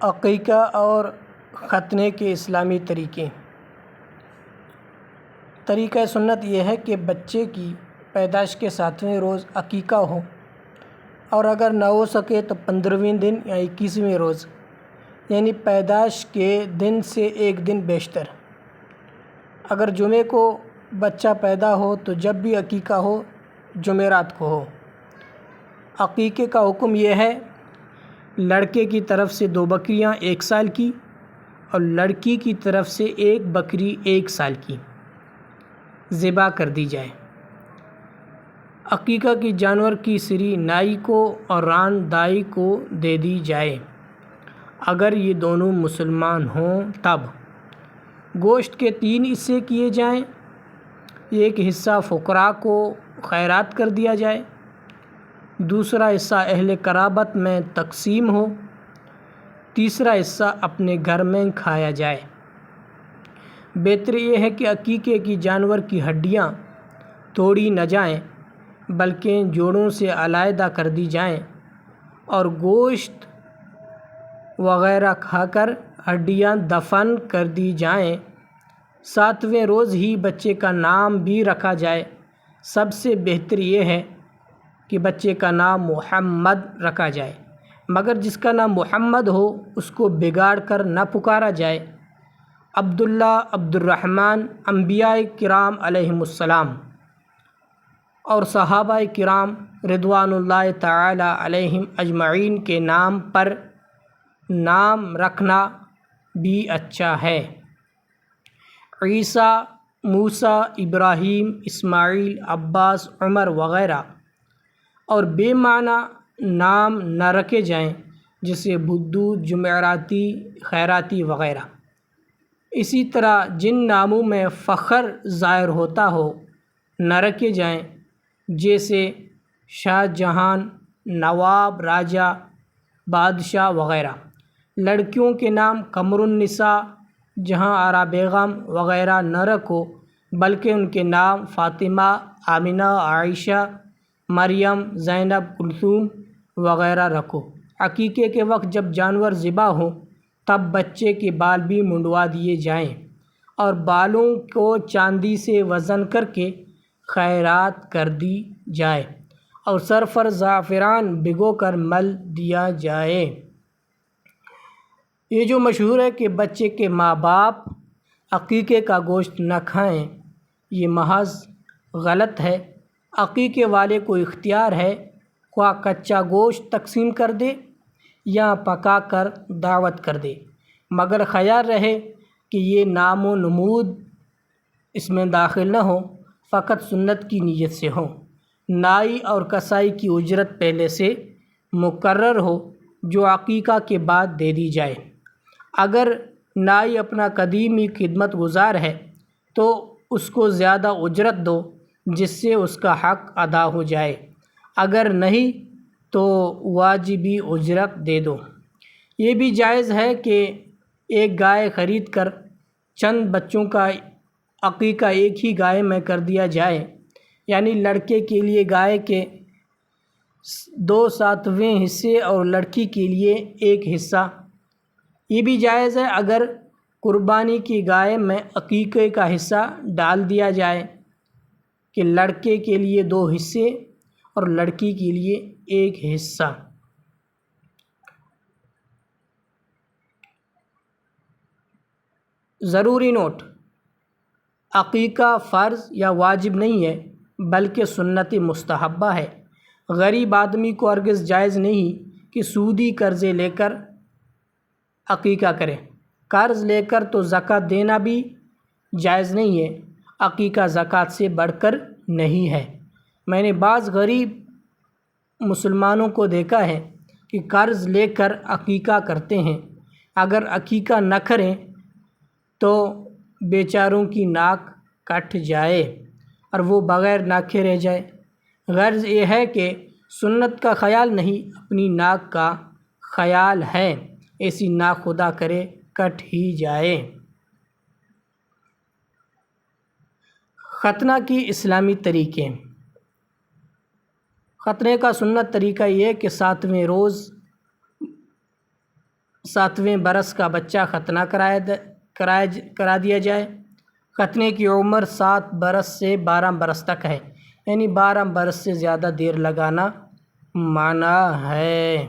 عقیقہ اور ختنے کے اسلامی طریقہ سنت یہ ہے کہ بچے کی پیدائش کے 7ویں روز عقیقہ ہو، اور اگر نہ ہو سکے تو 15ویں دن یا 21ویں روز، یعنی پیدائش کے دن سے ایک دن بیشتر۔ اگر جمعے کو بچہ پیدا ہو تو جب بھی عقیقہ ہو جمعرات کو ہو۔ عقیقے کا حکم یہ ہے: لڑکے کی طرف سے 2 بکریاں 1 سال کی اور لڑکی کی طرف سے 1 بکری 1 سال کی ذبح کر دی جائے۔ عقیقہ کی جانور کی سری نائی کو اور ران دائی کو دے دی جائے۔ اگر یہ دونوں مسلمان ہوں تب گوشت کے 3 حصے کیے جائیں۔ ایک حصہ فقراء کو خیرات کر دیا جائے، دوسرا حصہ اہل قرابت میں تقسیم ہو، تیسرا حصہ اپنے گھر میں کھایا جائے۔ بہتر یہ ہے کہ عقیقے کی جانور کی ہڈیاں توڑی نہ جائیں بلکہ جوڑوں سے علیحدہ کر دی جائیں اور گوشت وغیرہ کھا کر ہڈیاں دفن کر دی جائیں۔ 7ویں روز ہی بچے کا نام بھی رکھا جائے۔ سب سے بہتر یہ ہے کہ بچے کا نام محمد رکھا جائے، مگر جس کا نام محمد ہو اس کو بگاڑ کر نہ پکارا جائے۔ عبداللہ، عبد الرحمن انبیاء کرام علیہم السلام اور صحابہ کرام رضوان اللہ تعالی علیہم اجمعین کے نام پر نام رکھنا بھی اچھا ہے۔ عیسیٰ، موسیٰ، ابراہیم، اسماعیل، عباس، عمر وغیرہ اور بے معنی نام نہ رکھے جائیں جیسے بدھو، جمعراتی، خیراتی وغیرہ۔ اسی طرح جن ناموں میں فخر ظاہر ہوتا ہو نہ رکھے جائیں جیسے شاہ جہاں، نواب، راجہ، بادشاہ وغیرہ۔ لڑکیوں کے نام قمر النساء، جہاں آرا بیگم وغیرہ نہ رکھو بلکہ ان کے نام فاطمہ، آمنہ، عائشہ، مریم، زینب، کلثوم وغیرہ رکھو۔ عقیقے کے وقت جب جانور ذبح ہو تب بچے کے بال بھی منڈوا دیے جائیں اور بالوں کو چاندی سے وزن کر کے خیرات کر دی جائے اور سر پر زعفران بھگو کر مل دیا جائے۔ یہ جو مشہور ہے کہ بچے کے ماں باپ عقیقے کا گوشت نہ کھائیں، یہ محض غلط ہے۔ عقیقے والے کو اختیار ہے خواہ کچا گوشت تقسیم کر دے یا پکا کر دعوت کر دے، مگر خیال رہے کہ یہ نام و نمود اس میں داخل نہ ہو، فقط سنت کی نیت سے ہو۔ نائی اور کسائی کی اجرت پہلے سے مقرر ہو جو عقیقہ کے بعد دے دی جائے۔ اگر نائی اپنا قدیمی خدمت گزار ہے تو اس کو زیادہ اجرت دو جس سے اس کا حق ادا ہو جائے، اگر نہیں تو واجبی اجرت دے دو۔ یہ بھی جائز ہے کہ ایک گائے خرید کر چند بچوں کا عقیقہ ایک ہی گائے میں کر دیا جائے، یعنی لڑکے کے لیے گائے کے 2/7 حصے اور لڑکی کے لیے 1 حصہ۔ یہ بھی جائز ہے اگر قربانی کی گائے میں عقیقے کا حصہ ڈال دیا جائے کہ لڑکے کے لیے 2 حصے اور لڑکی کے لیے 1 حصہ۔ ضروری نوٹ: عقیقہ فرض یا واجب نہیں ہے بلکہ سنت مستحبہ ہے۔ غریب آدمی کو ہرگز جائز نہیں کہ سودی قرضے لے کر عقیقہ کرے۔ قرض لے کر تو زکوٰۃ دینا بھی جائز نہیں ہے۔ عقیقہ زکوٰۃ سے بڑھ کر نہیں ہے۔ میں نے بعض غریب مسلمانوں کو دیکھا ہے کہ قرض لے کر عقیقہ کرتے ہیں، اگر عقیقہ نہ کریں تو بیچاروں کی ناک کٹ جائے اور وہ بغیر ناک کے رہ جائے۔ غرض یہ ہے کہ سنت کا خیال نہیں، اپنی ناک کا خیال ہے، ایسی ناک خدا کرے کٹ ہی جائے۔ ختنہ کی اسلامی طریقے: ختنے کا سنت طریقہ یہ ہے کہ 7ویں برس کا بچہ ختنہ کرا دیا جائے۔ ختنے کی عمر 7 برس سے 12 برس تک ہے، یعنی 12 برس سے زیادہ دیر لگانا منع ہے۔